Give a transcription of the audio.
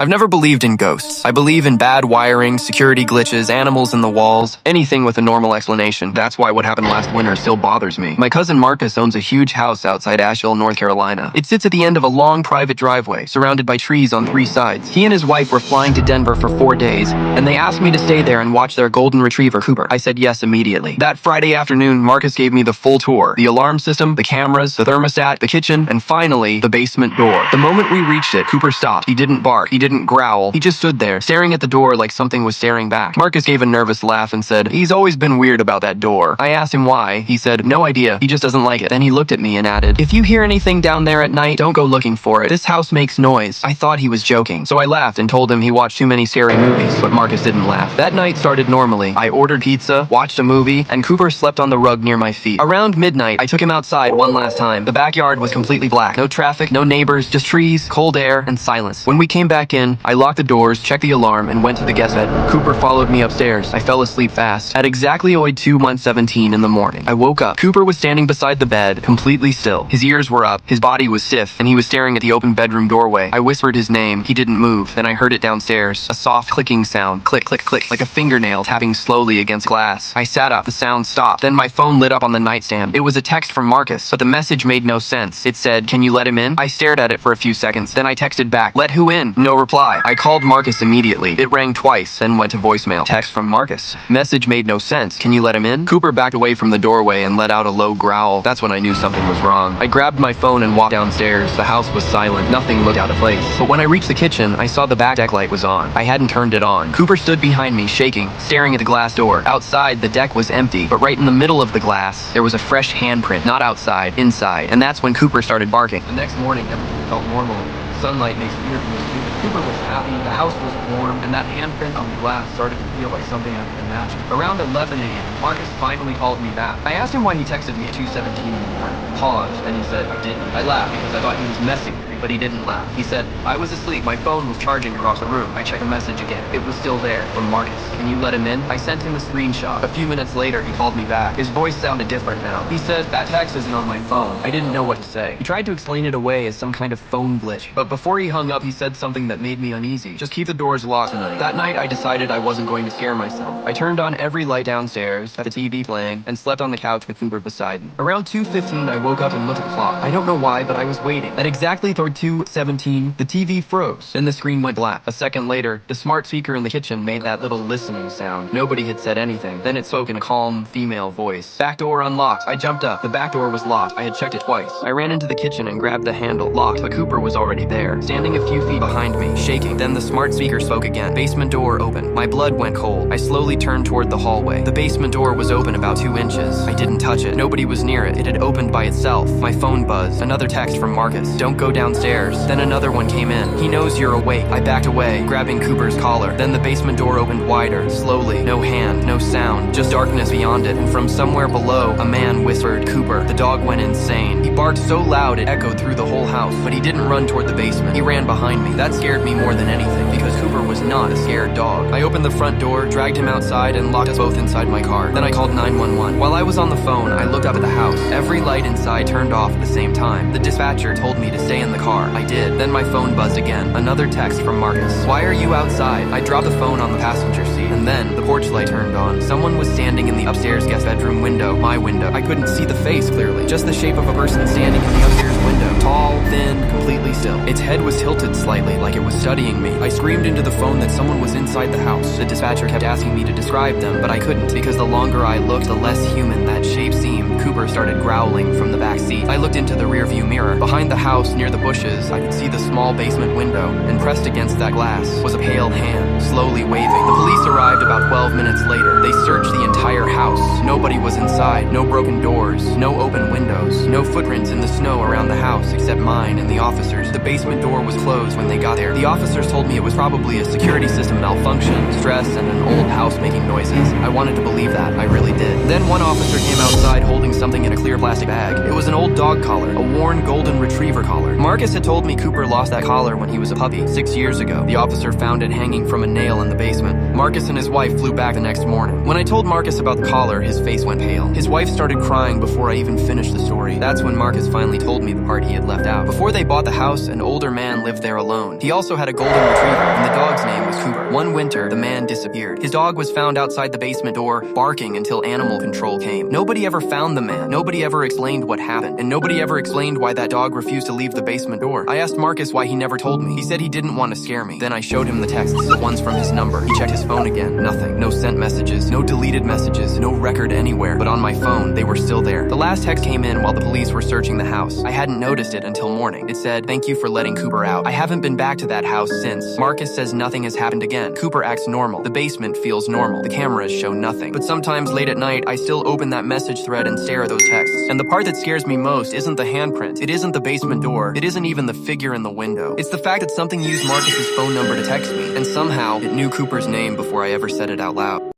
I've never believed in ghosts. I believe in bad wiring, security glitches, animals in the walls, anything with a normal explanation. That's why what happened last winter still bothers me. My cousin Marcus owns a huge house outside Asheville, North Carolina. It sits at the end of a long private driveway, surrounded by trees on 3 sides. He and his wife were flying to Denver for 4 days, and they asked me to stay there and watch their golden retriever, Cooper. I said yes immediately. That Friday afternoon, Marcus gave me the full tour. The alarm system, the cameras, the thermostat, the kitchen, and finally, the basement door. The moment we reached it, Cooper stopped. He didn't bark. He didn't growl. He just stood there, staring at the door like something was staring back. Marcus gave a nervous laugh and said, "He's always been weird about that door." I asked him why. He said, "No idea. He just doesn't like it." Then he looked at me and added, "If you hear anything down there at night, don't go looking for it. This house makes noise." I thought he was joking, so I laughed and told him he watched too many scary movies, but Marcus didn't laugh. That night started normally. I ordered pizza, watched a movie, and Cooper slept on the rug near my feet. Around midnight, I took him outside one last time. The backyard was completely black. No traffic, no neighbors, just trees, cold air, and silence. When we came back in, I locked the doors, checked the alarm, and went to the guest bed. Cooper followed me upstairs. I fell asleep fast. At exactly 2:17 in the morning, I woke up. Cooper was standing beside the bed, completely still. His ears were up, his body was stiff, and he was staring at the open bedroom doorway. I whispered his name. He didn't move. Then I heard it downstairs. A soft clicking sound. Click, click, click, like a fingernail tapping slowly against glass. I sat up. The sound stopped. Then my phone lit up on the nightstand. It was a text from Marcus, but the message made no sense. It said, "Can you let him in?" I stared at it for a few seconds. Then I texted back, "Let who in?" No reply. I called Marcus immediately. It rang twice, then went to voicemail. Text from Marcus. Message made no sense. "Can you let him in?" Cooper backed away from the doorway and let out a low growl. That's when I knew something was wrong. I grabbed my phone and walked downstairs. The house was silent. Nothing looked out of place. But when I reached the kitchen, I saw the back deck light was on. I hadn't turned it on. Cooper stood behind me, shaking, staring at the glass door. Outside, the deck was empty, but right in the middle of the glass, there was a fresh handprint. Not outside, inside. And that's when Cooper started barking. The next morning, everything felt normal. Sunlight makes the ear feel stupid. Cooper was happy, the house was warm, and that handprint on the glass started to feel like something I could imagine. Around 11 a.m., Marcus finally called me back. I asked him why he texted me at 2:17 in the morning. Paused, and he said, "I didn't." I laughed because I thought he was messing with me, but he didn't laugh. He said, "I was asleep. My phone was charging across the room." I checked the message again. It was still there, from Marcus. "Can you let him in?" I sent him a screenshot. A few minutes later, he called me back. His voice sounded different now. He said, "That text isn't on my phone." I didn't know what to say. He tried to explain it away as some kind of phone glitch, but before he hung up, he said something that made me uneasy. "Just keep the doors locked tonight." That night, I decided I wasn't going to scare myself. I turned on every light downstairs, had the TV playing, and slept on the couch with Cooper beside me. Around 2:15, I woke up and looked at the clock. I don't know why, but I was waiting. At exactly 2:17, the TV froze. Then the screen went black. A second later, the smart speaker in the kitchen made that little listening sound. Nobody had said anything. Then it spoke in a calm, female voice. "Back door unlocked." I jumped up. The back door was locked. I had checked it twice. I ran into the kitchen and grabbed the handle. Locked, but Cooper was already there, standing a few feet behind me, shaking. Then the smart speaker spoke again. "Basement door open." My blood went cold. I slowly turned toward the hallway. The basement door was open about 2 inches. I didn't touch it. Nobody was near it. It had opened by itself. My phone buzzed. Another text from Marcus. "Don't go downstairs." Then another one came in. "He knows you're awake." I backed away, grabbing Cooper's collar. Then the basement door opened wider, slowly. No hand, no sound, just darkness beyond it. And from somewhere below, a man whispered, "Cooper." The dog went insane. He barked so loud it echoed through the whole house, but he didn't run toward the basement. He ran behind me. That scared me more than anything, because Cooper was not a scared dog. I opened the front door, dragged him outside, and locked us both inside my car. Then I called 911. While I was on the phone, I looked up at the house. Every light inside turned off at the same time. The dispatcher told me to stay in the car. I did. Then my phone buzzed again. Another text from Marcus. "Why are you outside?" I dropped the phone on the passenger seat, and then the porch light turned on. Someone was standing in the upstairs guest bedroom window, my window. I couldn't see the face clearly, just the shape of a person standing in the upstairs window. Tall, thin, completely still. Its head was tilted slightly, like it was studying me. I screamed into the phone that someone was inside the house. The dispatcher kept asking me to describe them, but I couldn't, because the longer I looked, the less human that shape seemed. Cooper started growling from the back seat. I looked into the rearview mirror. Behind the house, near the bushes, I could see the small basement window, and pressed against that glass was a pale hand, slowly waving. The police arrived about 12 minutes later. They searched the entire house. Nobody was inside. No broken doors. No open windows. No footprints in the snow around the house, except mine and the officers. The basement door was closed when they got there. The officers told me it was probably a security system malfunction, stress, and an old house making noises. I wanted to believe that. I really did. Then one officer came outside holding something in a clear plastic bag. It was an old dog collar, a worn golden retriever collar. Marcus Marcus had told me Cooper lost that collar when he was a puppy 6 years ago. The officer found it hanging from a nail in the basement. Marcus and his wife flew back the next morning. When I told Marcus about the collar, his face went pale. His wife started crying before I even finished the story. That's when Marcus finally told me the part he had left out. Before they bought the house, an older man lived there alone. He also had a golden retriever, and the dog's name was Cooper. One winter, the man disappeared. His dog was found outside the basement door, barking until animal control came. Nobody ever found the man. Nobody ever explained what happened. And nobody ever explained why that dog refused to leave the basement door. I asked Marcus why he never told me. He said he didn't want to scare me. Then I showed him the texts, the ones from his number. He checked his phone again. Nothing. No sent messages. No deleted messages. No record anywhere. But on my phone, they were still there. The last text came in while the police were searching the house. I hadn't noticed it until morning. It said, "Thank you for letting Cooper out. I haven't been back to that house since. Marcus says nothing has happened again. Cooper acts normal. The basement feels normal. The cameras show nothing. But sometimes late at night, I still open that message thread and stare at those texts. And the part that scares me most isn't the handprint. It isn't the basement door. It isn't even the figure in the window. It's the fact that something used Marcus's phone number to text me, and somehow it knew Cooper's name before I ever said it out loud."